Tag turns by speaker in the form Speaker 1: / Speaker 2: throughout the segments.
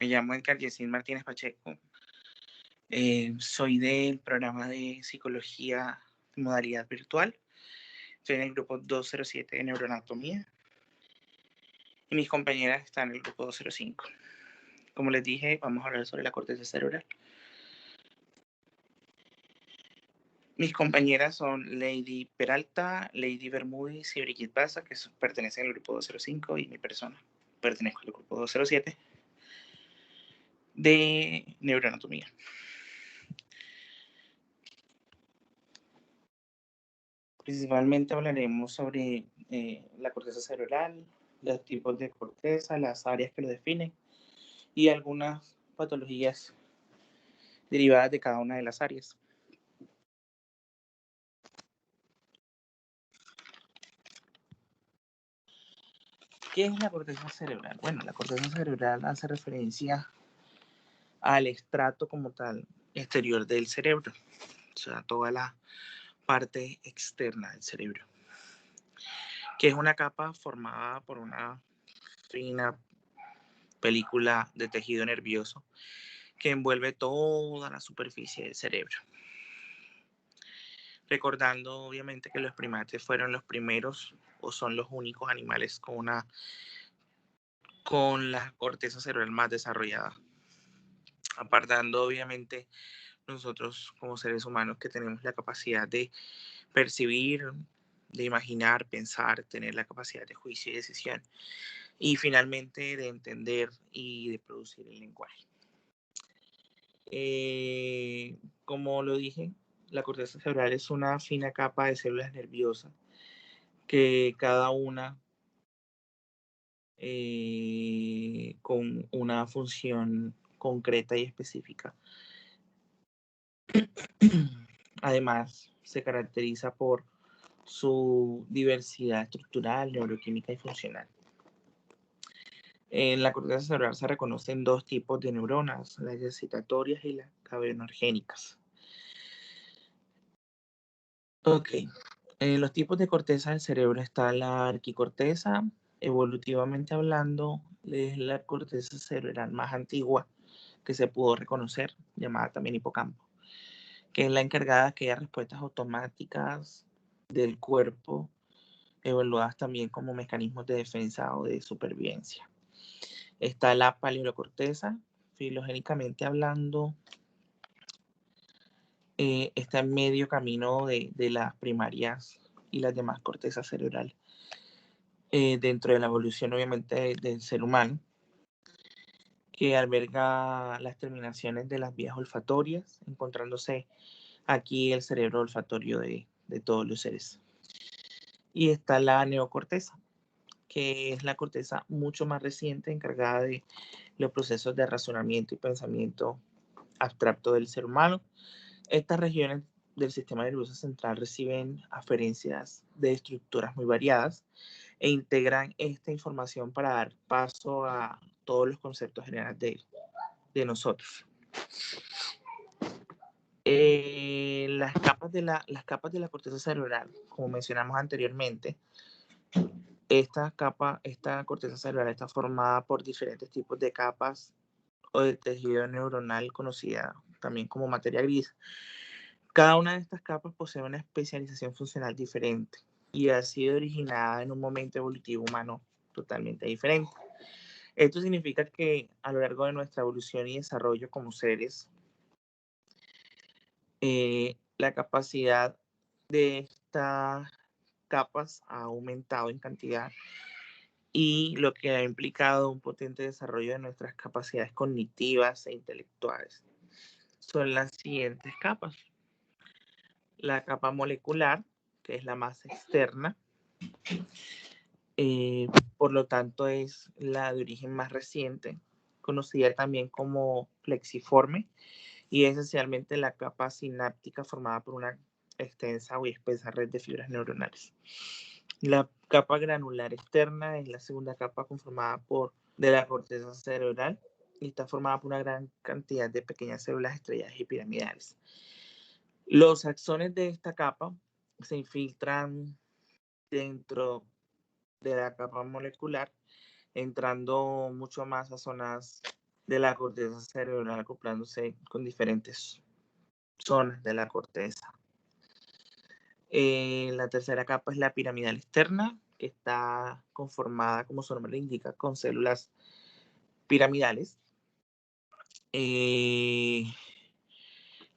Speaker 1: Me llamo Edgar Yesín Martínez Pacheco. Soy del programa de psicología de modalidad virtual. Estoy en el grupo 207 de neuroanatomía y mis compañeras están en el grupo 205. Como les dije, vamos a hablar sobre la corteza cerebral. Mis compañeras son Lady Peralta, Lady Bermúdez y Brigitte Baza, que pertenecen al grupo 205, y mi persona. Pertenezco al grupo 207 de neuroanatomía. Principalmente hablaremos sobre la corteza cerebral, los tipos de corteza, las áreas que lo definen y algunas patologías derivadas de cada una de las áreas. ¿Qué es la corteza cerebral? Bueno, la corteza cerebral hace referencia al estrato como tal exterior del cerebro, o sea, toda la parte externa del cerebro, que es una capa formada por una fina película de tejido nervioso que envuelve toda la superficie del cerebro. Recordando obviamente que los primates fueron los primeros o son los únicos animales con la corteza cerebral más desarrollada. Apartando obviamente nosotros como seres humanos que tenemos la capacidad de percibir, de imaginar, pensar, tener la capacidad de juicio y decisión, y finalmente de entender y de producir el lenguaje. Como lo dije, la corteza cerebral es una fina capa de células nerviosas que cada una con una función concreta y específica. Además, se caracteriza por su diversidad estructural, neuroquímica y funcional. En la corteza cerebral se reconocen dos tipos de neuronas, las excitatorias y las gabapenogénicas. Ok, en los tipos de corteza del cerebro está la arquicorteza. Evolutivamente hablando, es la corteza cerebral más antigua que se pudo reconocer, llamada también hipocampo, que es la encargada de aquellas respuestas automáticas del cuerpo, evaluadas también como mecanismos de defensa o de supervivencia. Está la paleocorteza, filogénicamente hablando, está en medio camino de las primarias y las demás cortezas cerebrales, dentro de la evolución obviamente del ser humano, que alberga las terminaciones de las vías olfatorias, encontrándose aquí el cerebro olfatorio de todos los seres. Y está la neocorteza, que es la corteza mucho más reciente, encargada de los procesos de razonamiento y pensamiento abstracto del ser humano. Estas regiones del sistema nervioso central reciben aferencias de estructuras muy variadas e integran esta información para dar paso a todos los conceptos generales de nosotros. Las capas de la corteza cerebral, como mencionamos anteriormente, esta corteza cerebral está formada por diferentes tipos de capas o de tejido neuronal conocida también como materia gris. Cada una de estas capas posee una especialización funcional diferente y ha sido originada en un momento evolutivo humano totalmente diferente. Esto significa que a lo largo de nuestra evolución y desarrollo como seres, la capacidad de estas capas ha aumentado en cantidad, y lo que ha implicado un potente desarrollo de nuestras capacidades cognitivas e intelectuales. Son las siguientes capas. La capa molecular, que es la más externa, por lo tanto es la de origen más reciente, conocida también como plexiforme, y es esencialmente la capa sináptica formada por una extensa y espesa red de fibras neuronales. La capa granular externa es la segunda capa conformada de la corteza cerebral y está formada por una gran cantidad de pequeñas células estrelladas y piramidales. Los axones de esta capa se infiltran dentro de la capa molecular, entrando mucho más a zonas de la corteza cerebral acoplándose con diferentes zonas de la corteza. La tercera capa es la piramidal externa, que está conformada, como su nombre le indica, con células piramidales.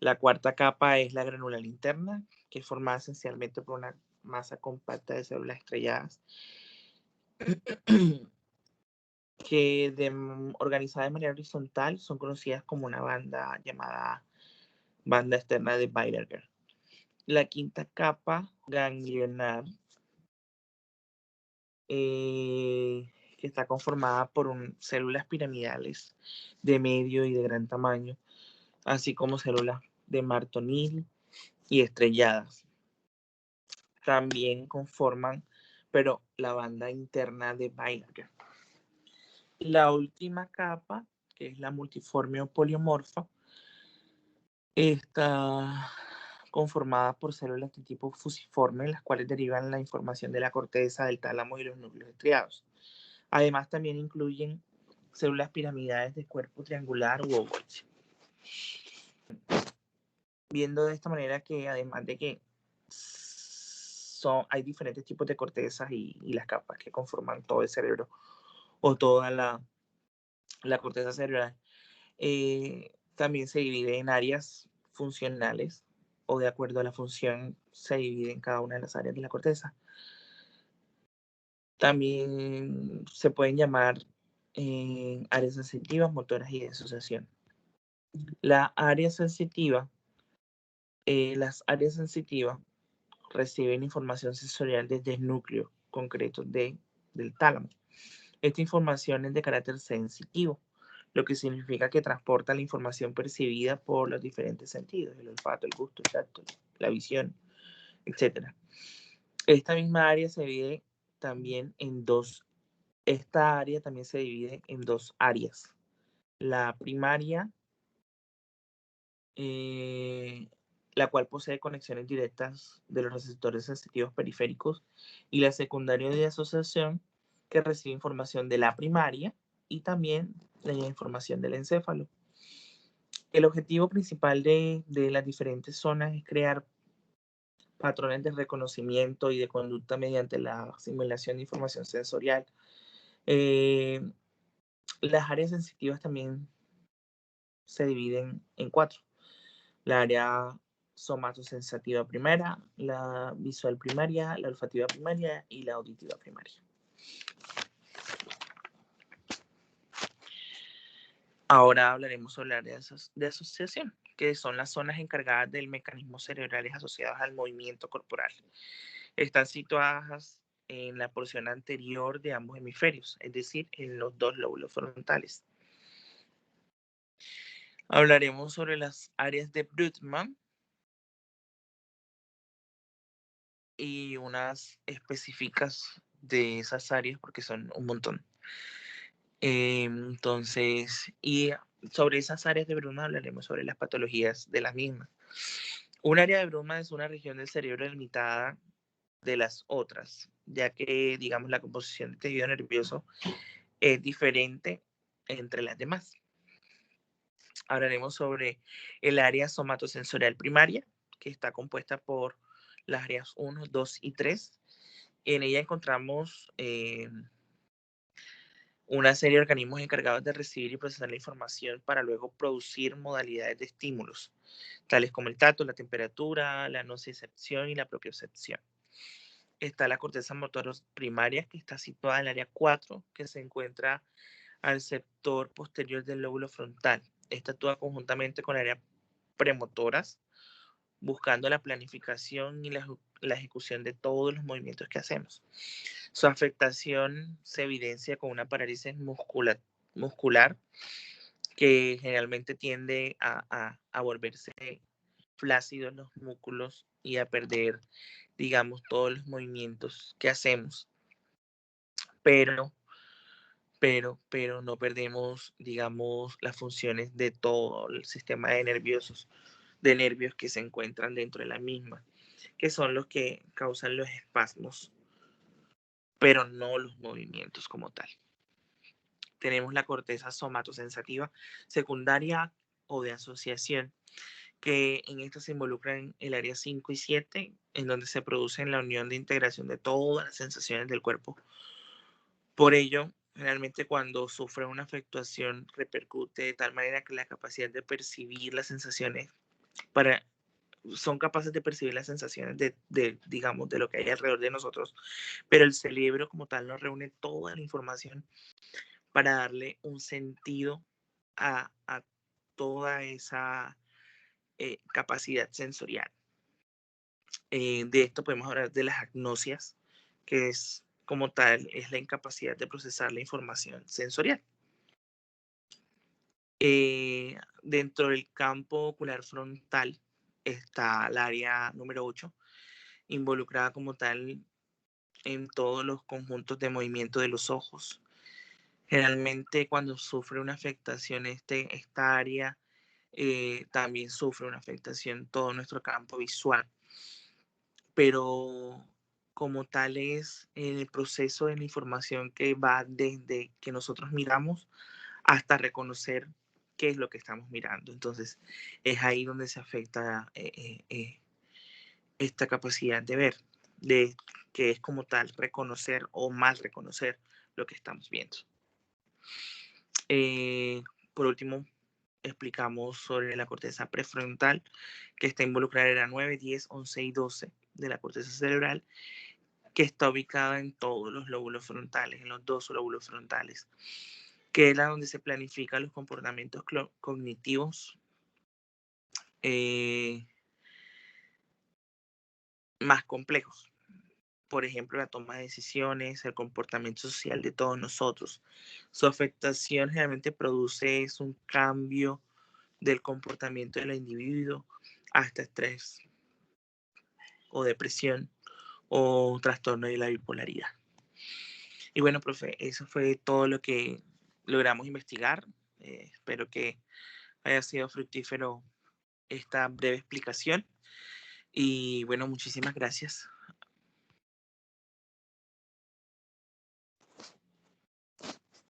Speaker 1: La cuarta capa es la granular interna, que es formada esencialmente por una masa compacta de células estrelladas que organizadas de manera horizontal son conocidas como una banda llamada banda externa de Weierger. La quinta capa ganglionar, que está conformada por células piramidales de medio y de gran tamaño, así como células de Martonil y estrelladas. También conforman, pero la banda interna de Weierger. La última capa, que es la multiforme o poliomorfa, está conformada por células de tipo fusiforme, las cuales derivan la información de la corteza, del tálamo y los núcleos estriados. Además, también incluyen células piramidales de cuerpo triangular u ovoide. Viendo de esta manera que además de que hay diferentes tipos de cortezas y las capas que conforman todo el cerebro o toda la corteza cerebral, también se divide en áreas funcionales o de acuerdo a la función se divide en cada una de las áreas de la corteza. También se pueden llamar áreas sensitivas, motoras y de asociación. La área sensitiva, las áreas sensitivas reciben información sensorial desde el núcleo concreto del tálamo. Esta información es de carácter sensitivo, lo que significa que transporta la información percibida por los diferentes sentidos, el olfato, el gusto, el tacto, la visión, etc. Esta misma área se divide también en dos. Esta área también se divide en dos áreas. La primaria, la cual posee conexiones directas de los receptores sensitivos periféricos, y la secundaria de asociación, que recibe información de la primaria y también la información del encéfalo. El objetivo principal de las diferentes zonas es crear patrones de reconocimiento y de conducta mediante la asimilación de información sensorial. Las áreas sensitivas también se dividen en cuatro. La área somatosensativa primera, la visual primaria, la olfativa primaria y la auditiva primaria. Ahora hablaremos sobre áreas de asociación, que son las zonas encargadas del mecanismos cerebrales asociados al movimiento corporal. Están situadas en la porción anterior de ambos hemisferios, es decir, en los dos lóbulos frontales. Hablaremos sobre las áreas de Brodmann y unas específicas de esas áreas porque son un montón. Entonces, y sobre esas áreas de Brodmann hablaremos sobre las patologías de las mismas. Un área de Brodmann es una región del cerebro delimitada de las otras, ya que, digamos, la composición del tejido nervioso es diferente entre las demás. Hablaremos sobre el área somatosensorial primaria, que está compuesta por las áreas 1, 2 y 3. En ella encontramos una serie de organismos encargados de recibir y procesar la información para luego producir modalidades de estímulos, tales como el tacto, la temperatura, la nocicepción y la propiocepción. Está la corteza motora primaria, que está situada en el área 4, que se encuentra al sector posterior del lóbulo frontal. Esta actúa conjuntamente con el área premotoras, buscando la planificación y la ejecución de todos los movimientos que hacemos. Su afectación se evidencia con una parálisis muscular que generalmente tiende a volverse flácidos los músculos y a perder, digamos, todos los movimientos que hacemos. Pero no perdemos, digamos, las funciones de todo el sistema de nervios que se encuentran dentro de la misma, que son los que causan los espasmos, pero no los movimientos como tal. tenemos la corteza somatosensativa secundaria o de asociación, que en esto se involucran el área 5 y 7, en donde se produce la unión de integración de todas las sensaciones del cuerpo. Por ello, generalmente cuando sufre una afectación repercute de tal manera que la capacidad de percibir las sensaciones para son capaces de percibir las sensaciones digamos, de lo que hay alrededor de nosotros, pero el cerebro como tal no reúne toda la información para darle un sentido a toda esa capacidad sensorial. De esto podemos hablar de las agnosias, que es como tal, es la incapacidad de procesar la información sensorial. Dentro del campo ocular frontal está el área número 8, involucrada como tal en todos los conjuntos de movimiento de los ojos. Generalmente cuando sufre una afectación esta área, también sufre una afectación todo nuestro campo visual, pero como tal es el proceso de la información que va desde que nosotros miramos hasta reconocer qué es lo que estamos mirando. Entonces es ahí donde se afecta esta capacidad de ver, de que es como tal reconocer o mal reconocer lo que estamos viendo. Por último, explicamos sobre la corteza prefrontal, que está involucrada en la 9, 10, 11 y 12 de la corteza cerebral, que está ubicada en todos los lóbulos frontales, en los dos lóbulos frontales, que es la donde se planifican los comportamientos cognitivos más complejos. Por ejemplo, la toma de decisiones, el comportamiento social de todos nosotros. Su afectación generalmente produce un cambio del comportamiento del individuo hasta estrés o depresión o trastorno de la bipolaridad. Y bueno, profe, eso fue todo lo que logramos investigar. Espero que haya sido fructífero esta breve explicación. Y bueno, muchísimas gracias.